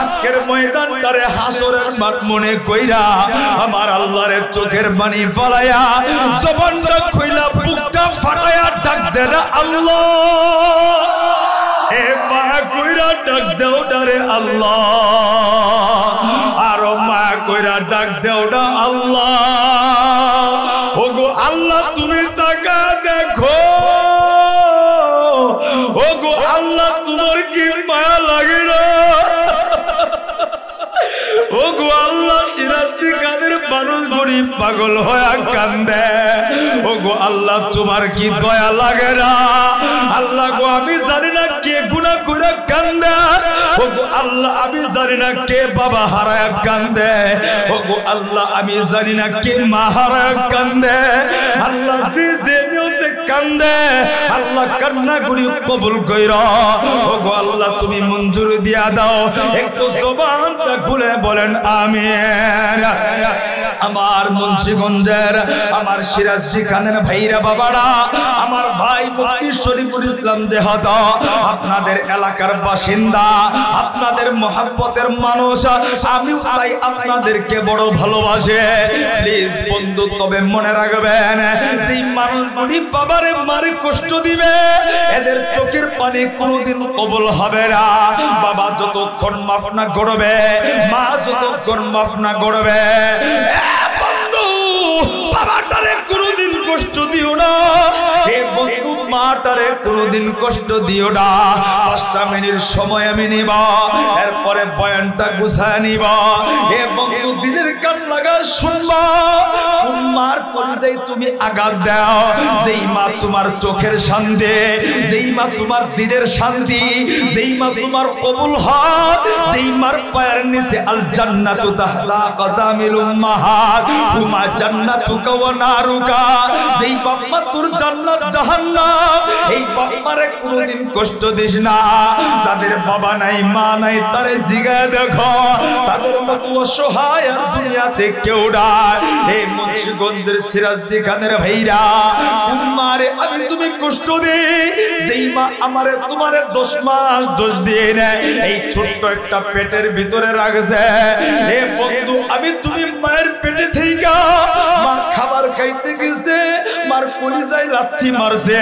আজকের ময়দানটারে হাসরের মাঠ মনে কইরা আমার আল্লাহরে চোখের পানি ফলাইয়া জবানটা খুইলা বুকটা ফাটায়া ডাক দেন আল্লাহ। এ মা কইরা ডাক দেও ডারে আল্লাহ, আরো মা কইরা ডাক দেও না আল্লাহ। ওগো আল্লাহ তুমি তাকা দেখো, ওগো আল্লাহ তোমার কি মায়া লাগে না? ওগো আল্লাহ সিরাজদি কাদের মানুষ গরিব পাগল হয়ে কান্দে। ওগো আল্লাহ তোমার কি দয়া লাগে না? আল্লাহ গো আমি জানি না কে গুনাহ করে কান্দে। ওগো আল্লাহ আমি জানি না কে বাবা হারায় কান্দে। ওগো আল্লাহ আমি জানি না কে মা হারায় কান্দে। আল্লাহ যে নিয়তে কান্দে আল্লাহ কান্না করি কবুল কইরা। ওগো আল্লাহ তুমি মঞ্জুর দিয়া দাও। একটু জবানটা খুলে বলেন আমিন। আমার মুন্সিগঞ্জের আমার সিরাজদি খানের ভাইরা বাবারা, আমার ভাই মুফতি শরীফুল ইসলাম জেহাদ আপনাদের এলাকার বাসিন্দা, আপনাদের মহব্বতের মানুষ, আমি তাই আপনাদেরকে বড় ভালোবাসে। প্লিজ বন্ধু তবে মনে রাখবেন যেই মানুষগুলি বাবারে মারে কষ্ট দিবে এদের চোখের পানি কোনোদিন কবুল হবে না। বাবা যতক্ষণ মাফ না করবে, মা যতক্ষণ মাফ না করবে, বাবাটারে কোনোদিন কষ্ট দিও না। এ বন্ধু মাটারে কোনোদিন কষ্ট দিও না। 5টা মিনিট সময় আমি নিব, এরপরে বয়ানটা গুছায় নিব। এ বন্ধু দিনের কান লাগা শুনবা, মার কলিজায় তুমি আঘাত দাও। যেই মা তোমার চোখের শান্তি, যেই মা তোমার দিনের শান্তি, যেই মা তোমার কবুল হয়, যেই মার পায়ের নিচে আল জান্নাতু তাহতা কদামিল উম্মাহাত হুমা জান্নাতুকা ওয়া নারুকা, যেই বাপ মা তোর জান্নাত জাহান্নাম, এই বাপ মারে কোনোদিন কষ্ট দিস না। যাদের বাবা নাই মা নাই তারে জিগায় দেখো, তাদের মতো অসহায় আর দুনিয়াতে কেউ নাই। এই মুন্সিগঞ্জের সিরাজি খানের ভাইরা, উম্মারে আমি তুমি কষ্ট দেই, যেই মা আমারে তোমারে 10 মাস দোষ দিয়ে নেয়, এই ছোট্ট একটা পেটের ভিতরে রাখছে। হে বন্ধু আমি তুমি মায়ের পেটে থেকে মা খাবার খাইতে গেছে, মার কলিজায় লাথি মারছে,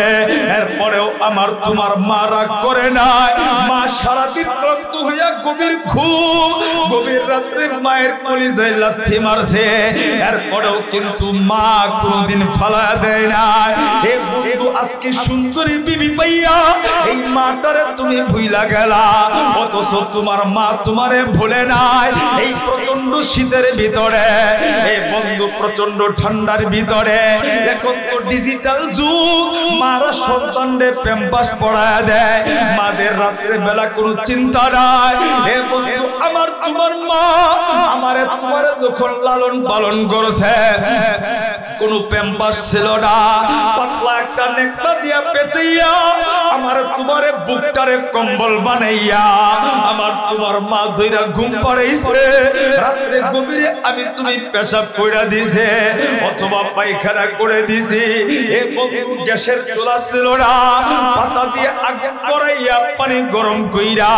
এরপরেও আমার তোমার মা রাগ করে নাই। মা সারাদিন ক্লান্ত হইয়া গভীর ঘুম, গভীর রাত্রে মায়ের কলিজায় লাথি মারছে, এরপরেও কিন্তু মা কোনদিন ফালা দেয় না। হে বন্ধু আজকে সুন্দরী বিবি পাইয়া এই মাটারে তুমি ভুইলা গেলা, অথচ তোমার মা তোমারে ভুলে নাই। এই প্রচন্ড শীতের ভিতরে, এই বন্ধু প্রচন্ড ঠান্ডার ভিতরে, এখন তো ডিজিটাল যুগ, মারা সন্তানরে প্যাম্পাস পড়ায় দেয়, মাদের রাত্রে বেলা কোনো চিন্তা নাই। হে বন্ধু আমার তোমার মা আমারে তোমারে যখন লালন পালন করেছে, কোনো প্যাম্পাস ছিল না, পাতলা একটা নেকটা দিয়া পেঁচাইয়া আমার তোমারে বুকটারে কম্বল বানাইয়া আমার তোমার মা ধইরা ঘুম পাড়াইছে। রাত্রে গভীরে আমি তুমি পেশাব কইরা দিছে অথবা পায়খানা করে দিছি। এ বন্ধু গ্যাসের চুলা ছিল না, পাতা দিয়ে আগুন করাইয়া পানি গরম কইরা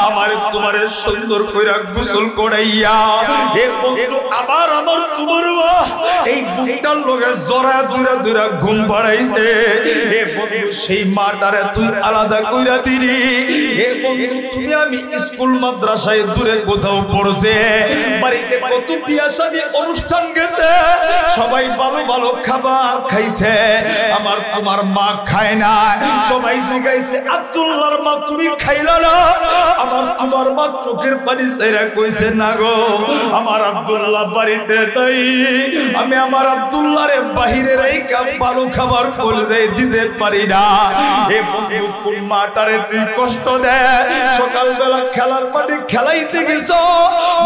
আমার তোমারে সুন্দর কইরা গোসল করাইয়া, এ বন্ধু আবার আমার তোমার মা এই বুকটার লগে জরা দুরা দুরা ঘুম পাড়াইছে। এ বন্ধু সেই মাটারে তুই আলাদা কইরা দিলি। এ বন্ধু তুমি আমি স্কুল মাদ্রাসায় দূরে কোথাও পড়ছে, বাড়িতে কত বিয়া শাদী অনুষ্ঠান গেছে, সবাই ভালো ভালো খাবার খাইছে, আমার তোমার মা খায় না। সবাই জিগাইছে আব্দুল্লাহর মা তুমি খাইলা না, আমার তোমার মা চোখের পানি ছেড়ে কইছে না গো আমার আব্দুল্লাহ বাড়িতে নাই, আমি আমার আব্দুল্লাহরে বাহিরে রাইখা ভালো খাবার কলজায় দিতে পারি না। এ বন্ধু কোন মাটারে তুই কষ্ট দে। সকালবেলা খেলার মাঠে খেলাইতে গেছো,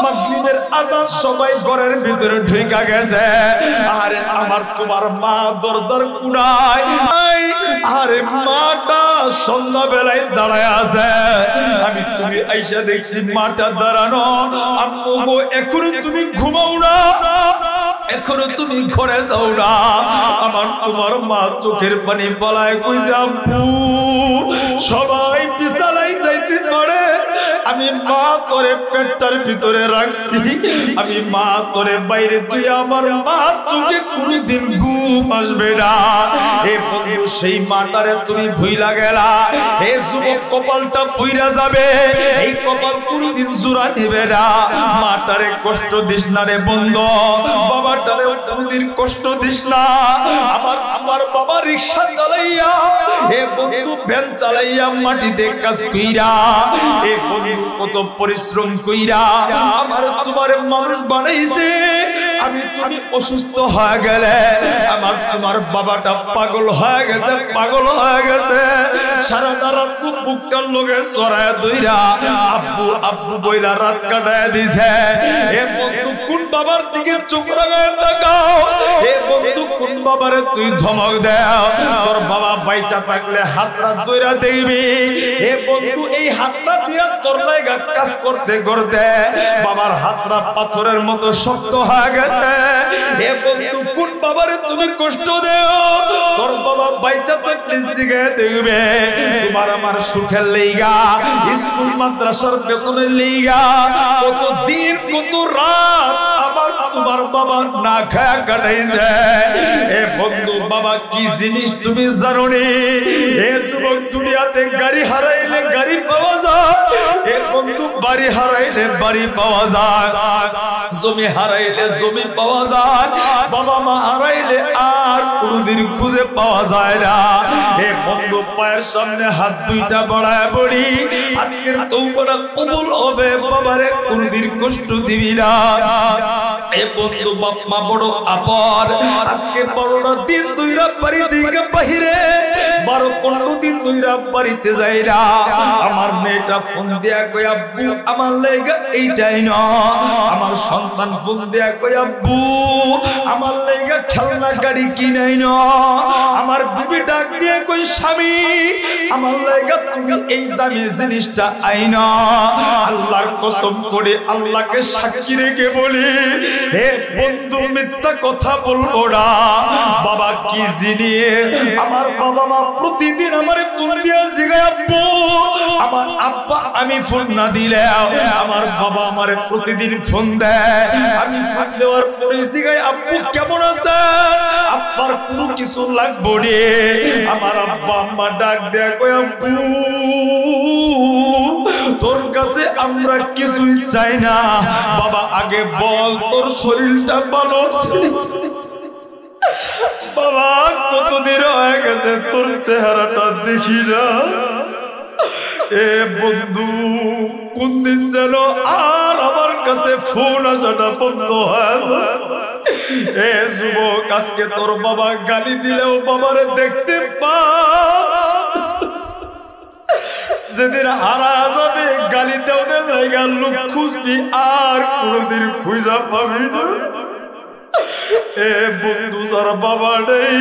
মাগরিবের আজান সবাই ঘরের ভিতরে ঢুকা গেছে, আরে আমার তোমার মা দরজার কুড়ায়, আরে মাটা সন্ধ্যা বেলায় দাঁড়ায় আছে, আমি তুমি আইসা দেখছি মাটা দাঁড়ানো। আম্মু গো এখনো তুমি ঘুমাও না, এখনো তুমি ঘরে যাও না। আমার তোমার মা চোখের পানি পলায় কইছে আব্বু সবাই বিছানায় যাইতে পারে, আমি মা করে পেটটার ভিতরে রাখছি, আমি মা করে বাইরে তুই আমার মা চোখে কোনদিন ঘুম আসবে না। এ বন্ধু সেই মাটারে তুমি ভুইলা গেলা। এ যুবক কপালটা পুইরা যাবে, এই কপাল কোনদিন জোড়া দিবে না। মাটারে কষ্ট দিস না রে বন্ধু, বাবাটারে কোনদিন কষ্ট দিস না। আমার বাবা রিকশা চালাইয়া, এ বন্ধু ভ্যান চালাইয়া মাটিতে কাজ কইরা, এ বন্ধু কত পরিশ্রম কইরা আমার তোমার মানুষ বানাইছে। আমি তুমি অসুস্থ হয়ে গেলে আমার তোমার বাবাটা পাগল হয়ে গেছে, পাগল হয়ে গেছে, সারাটা রাত বুকটার লগে চড়ায় দইরা আব্বু আব্বু বইলা রাত কাটায় দিছে। এ বন্ধু কোন বাবার দিকে চোখ রাগায় তাকাও, এ বন্ধু কোন বাবারে তুই ধমক দাও, তোর বাবা বাইচা থাকলে হাতটা দইরা দেখবি। এ বন্ধু এই হাতটা দিয়া তোর লাগা কাজ করতে করতে বাবার হাতটা পাথরের মতো শক্ত হয়ে গেছে। এ বন্ধু কোন বাবারে তুমি কষ্ট দেও, তোর বাবা বাইচা থাকলে জিগায় দেখবে তোমার আমার সুখের লেগা, স্কুল মাদ্রাসার বেতনের লেগা কত দিন কত রাত আবার তোমার বাবা না খায়া কাটাইছে। এ বন্ধু বাবা কি জিনিস তুমি জানো নি? এ যুবক দুনিয়াতে গাড়ি হারাইলে গাড়ি পাওয়া যায়, এ বন্ধু বাড়ি হারাইলে বাড়ি পাওয়া যায়, জমি হারাইলে জমি পাওয়া যায়, বাবা মা হারাইলে আর কোনদিন খুঁজে পাওয়া যায় না। এ বন্ধু পায়ের সামনে হাত দুইটা বাড়ায় বলি, আজকের তওবাটা কবুল হবে, বাবারে কোনদিন কষ্ট দিবি না। এ বন্ধু বাপ মা বড় আপন, আজকে বড়রা দিন দুই রাত বাড়ি থেকে বাহিরে, 12-15 দিন দুই রাত বাড়িতে যাই না। আমার মেয়েটা ফোন দিয়া কই আব্বু আমার লাগা এইটাই না, আমার সন্তান ফোন দিয়া কই আব্বু আমার লাগা খেলনা গাড়ি কিনাই না, আমার বিবি ডাক দিয়ে কই স্বামী আমার লাগা তুমি এই দামি জিনিসটা আইনা। আল্লাহর কসম করে আল্লাহকে সাক্ষী রেখে বলি, হে বন্ধু মিথ্যা কথা বলবো না। বাবা কি জিনিয়ে আমার বাবা মা প্রতিদিন আমারে ফোন দিয়া জিগায় আব্বু আমার আব্বা, আমি ফোন না দিলে আমার বাবা আমারে প্রতিদিন ফোন দেয়, আমি ফোন দেওয়ার পরে জিগায় আব্বু কেমন আছে, আব্বার কোনো কিছু লাগবো রে। আমার আব্বা আম্মা ডাক দেয়া কই আব্বু তোর কাছে আমরা কিছুই চাই না, বাবা আগে বল তোর শরীরটা ভালো আছে। বাবা কতদিন হয়ে গেছে তোর চেহারাটা দেখি না। এ বন্ধু কোন দিন যেন আর আমার কাছে ফোন আসাটা বন্ধ হয়। এ যুবক আজকে তোর বাবা গালি দিলেও বাবারে দেখতে পা, যেদিন হারা যাবে গালি দেওয়ার জায়গা লোক খুঁজবি আর কোনদিন খুঁজা পাবি না। এ বন্ধু যার বাবা নেই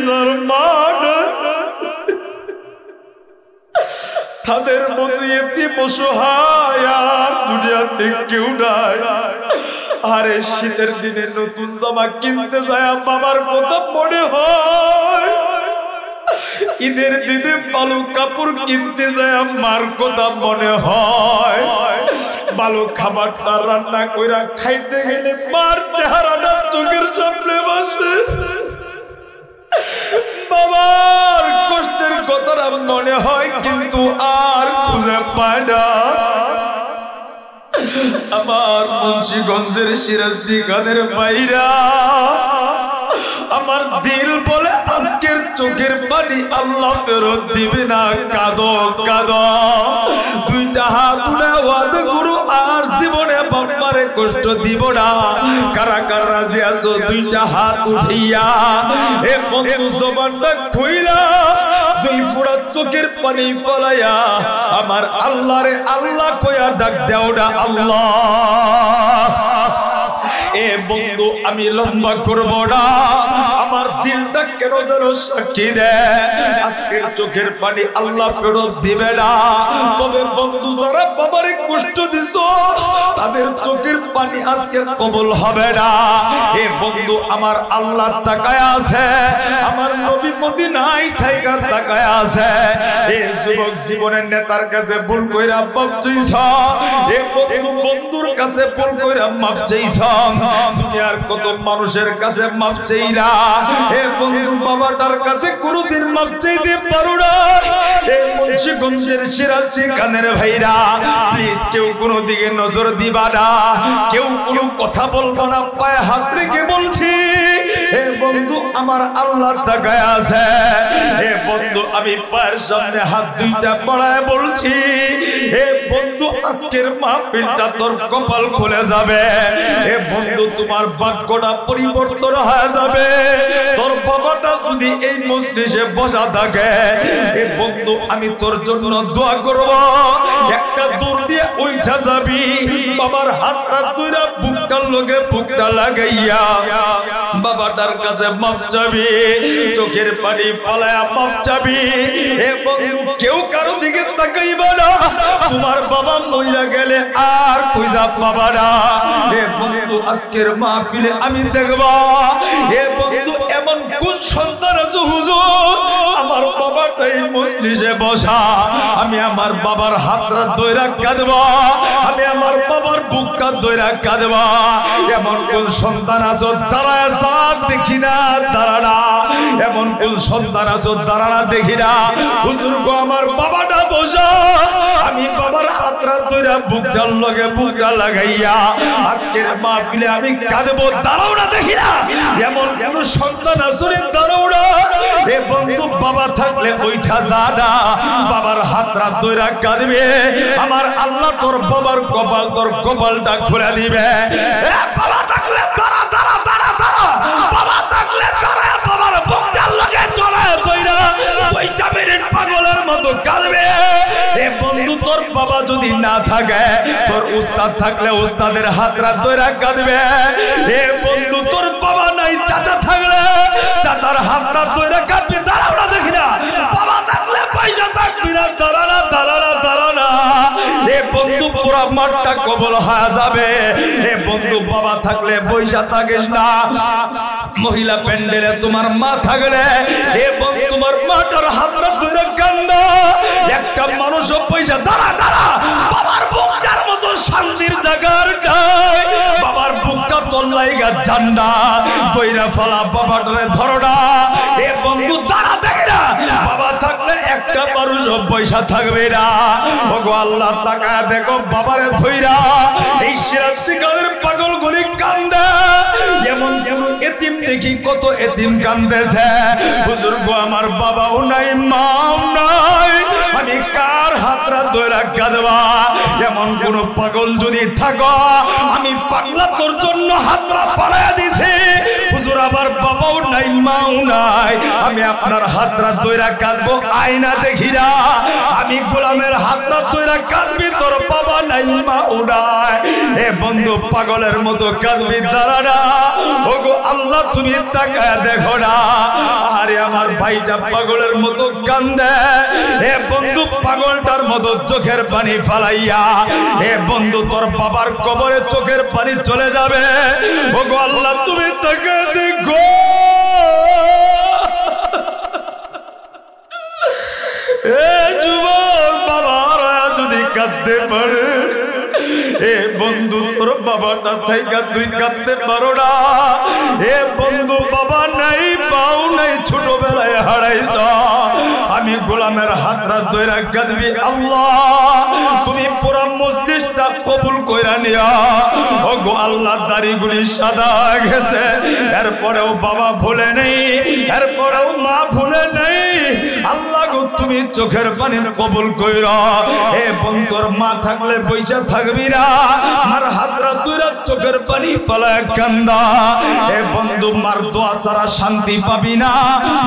যার মা নেই তাদের মতো এতিম অসহায় আর দুনিয়াতে কেউ নাই। আরে শীতের দিনে নতুন জামা কিনতে যায় বাবার কথা মনে হয়, ঈদের দিনে ভালো কাপড় কিনতে যায় মার কথা মনে হয়, ভালো খাবারটা রান্না কইরা খাইতে গেলে মার চেহারাটা চোখের সামনে বসে, বাবার কষ্টের কথাটা মনে হয় কিন্তু আর খুঁজে পায় না। আমার মুন্সিগঞ্জের সিরাজদি খানের ভাইরা, আমার দিল বলে আজকের চোখের পানি আল্লাহ ফেরত দিবে না। কাঁদো কাঁদো, দুইটা হাত উঠে ওয়াদা করো আর জীবনে বাপ্পারে কষ্ট দিব না। কারা কারা রাজি আছো দুইটা হাত উঠিয়া এ বন্ধু জবানটা খুইলা দুই ফোঁটা চোখের পানি পলাইয়া আমার আল্লাহরে আল্লাহ কইয়া ডাক দেও না আল্লাহ। এ বন্ধু আমি লম্বা করব না, আমার দিলটা কেন যেন সাক্ষী দেয় আজকের চোখের পানি আল্লাহ ফেরত দিবে না। তবে বন্ধু যারা বাবারে কষ্ট দিছো তাদের চোখের পানি আজকে কবুল হবে না। এ বন্ধু আমার আল্লাহ তাকায় আছে, আমার নবী মদিনায় থাইকা তাকায় আছে। এ যুবক জীবনের নেতার কাছে ভুল কইরা মাফ চাইছ, এ বন্ধু বন্ধুর কাছে ভুল কইরা মাফ চাইছ, দুনিয়ার কত মানুষের কাছে মাফ চাইরা এ বন্ধু বাবাটার কাছে কোনদিন মাফ চাইতে পারো না। এই মুন্সিগঞ্জের সিরাজদি খানের ভাইরা প্লিজ কেউ কোনো দিকে নজর দিবা না, কেউ কোনো কথা বলবো না, পায়ে হাত রেখে বলছি হে বন্ধু আমার আল্লাহ তাকায় আছে। হে বন্ধু আমি পায়ের সামনে হাত দুইটা বাড়ায় বলছি হে বন্ধু আজকের মাহফিলটা তোর কপাল খুলে যাবে। হে বন্ধু তোমার ভাগ্যটা পরিবর্তন হয়ে যাবে। তোর বাবাটা যদি এই মজলিসে বসা থাকে হে বন্ধু আমি তোর জন্য দোয়া করব, একটা দূর দিয়ে উঠা যাবি বাবার হাতটা দুইটা বুকটার লগে বুকটা লাগাইয়া বাবাটার কাছে মাফ চাবি, চোখের পানি ফলায়া মাফ চাবি। হে বন্ধু কেউ কারো দিকে তাকাইবা না, তোমার বাবা মইরা গেলে আর কইজা পাবা না। হে বন্ধু আজকের মাহফিলে আমি দেখবা হে বন্ধু এমন কোন সন্তান আছে হুজুর আমার বাবাটাই মজলিসে বসা, আমি আমার বাবার হাতটা ধইরা কাঁদবা, আমি আমার বাবার বুকটা ধইরা কাঁদবা। এমন কোন সন্তান আছে দাঁড়ায় যা দেখি না দাঁড়ানা, এমন কোন সন্তান আছে দাঁড়ানা দেখি না হুজুর গো আমার বাবাটা বসা, আমি বাবার হাতরা ধইরা বুকটার লগে বুকটা লাগাইয়া আজকের মাহফিলে আমি কাঁদবো। দাঁড়াও না, দেখি না এমন কোন সন্তান আসলে দাঁড়াও না। এ বন্ধু বাবা থাকলে ওইটা জানা বাবার হাতরা ধইরা কাঁদবে, আমার আল্লাহ তোর বাবার কপাল তোর কপালটা খুলে দিবে। বাবা থাকলে দাঁড়া দাঁড়া দাঁড়া দাঁড়া, বাবা থাকলে দাঁড়া, বাবার বুকটার লগে চলে ধইরা 2 মিনিট পাগলের মতো কাঁদবে। এ বন্ধু তোর বাবা যদি না থাকে, তোর উস্তাদ থাকলে উস্তাদের হাতরা ধইরা কাঁদবে। এ বন্ধু তোর বাবা নাই, চাচা থাকলে চাচার হাতরা ধইরা কাঁদবে। দাঁড়াও না, দেখি না বাবা থাকলে পয়সা থাকবি না, দাঁড়া না দাঁড়া না দাঁড়া না। এ বন্ধু পুরা মাঠটা কবল হয়ে যাবে। এ বন্ধু বাবা থাকলে পয়সা থাকিস না, মহিলা প্যান্ডেলে তোমার মা থাকলে এ বন্ধু তোমার মাটার হাতটা ধরে কান্দা। একটা মানুষও পয়সা দাঁড়া দাঁড়া, বাবার বুকটার মতো শান্তির জায়গার নাই, বাবার বুকটা তল্লাইগা জান্না কইরা ফলা বাবাটারে ধরোনা। এ বন্ধু দাঁড়া, দেখি না বাবা থাকলে একটা মানুষও পয়সা থাকবে না। ওগো আল্লাহ তাকায় দেখো বাবারে ধইরা এই সিরাজদিগারের পাগল গুলি কান্দে। যেমন যেমন এতিম দেখি কত এতিম কান্দেছে। হুজুর গো আমার বাবাও নাই মাও নাই, আমি কার হাতরা ধইরা কাঁদবা? এমন কোন পাগল যদি থাকো, আমি পাগলা তোর জন্য হাতরা বাড়াইয়া দিছি। হুজুর আমার বাবাও নাই মাও নাই, আমি আপনার হাতরা ধইরা কাঁদবো, আয়না দেখি না। আমি গোলামের হাতরা ধইরা কাঁদবি, তোর বাবা নাই মাও নাই। এ বন্ধু পাগলের মতো কাঁদবি, দাঁড়া না। ওগো আল্লাহ তুমি তাকায় দেখো না। আরে আমার ভাইটা পাগলের মতো কান্দে। এ বন্ধু পাগলটার মতো চোখের পানি ফালাইয়া, এ বন্ধু তোর বাবার কবরে চোখের পানি চলে যাবে। ওগো আল্লাহ তুমি তাকায় দেখো। এ যুবক বাবারা যদি কাঁদতে পারে, এ বন্ধু তোর বাবাটা থাইকা তুই কাঁদতে পারো না। এ বন্ধু বাবা নাই পাও নাই, ছোটবেলায় হারাইছ। আমি গোলামের হাতরা ধইরা কাঁদবি, আল্লাহ তুমি পুরা মজলিসটা কবুল কইরা নিয়া। ওগো আল্লাহ দাড়িগুলি সাদা গেছে, এরপরেও বাবা ভুলে নেই, এরপরেও মা ভুলে নেই। আল্লাহ গো তুমি চোখের পানি কবুল কইরা। এ বন্ধুর মা থাকলে পয়সা থাকবি না, আমার হাতরা ধইরা চোখের পানি পালায় কান্দা। এ বন্ধু মার দোয়া ছাড়া শান্তি পাবি না,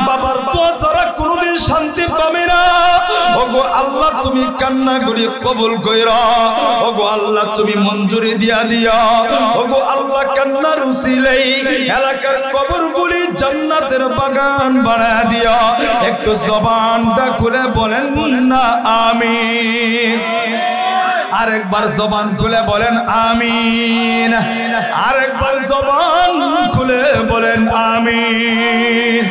বাবার দোয়া ছাড়া কোনোদিন শান্তি পাবি না। ওগো আল্লাহ তুমি কান্না করি কবুল কইরা। ওগো আল্লাহ তুমি মঞ্জুরি দিয়া দিয়া। ওগো আল্লাহ কান্নার উসিলাই এলাকার কবরগুলি জান্নাতের বাগান বানায় দিয়া। একটু জবানটা খুলে বলেন না আমিন। আরেকবার জবান খুলে বলেন আমিন। আরেকবার জবান খুলে বলেন আমিন।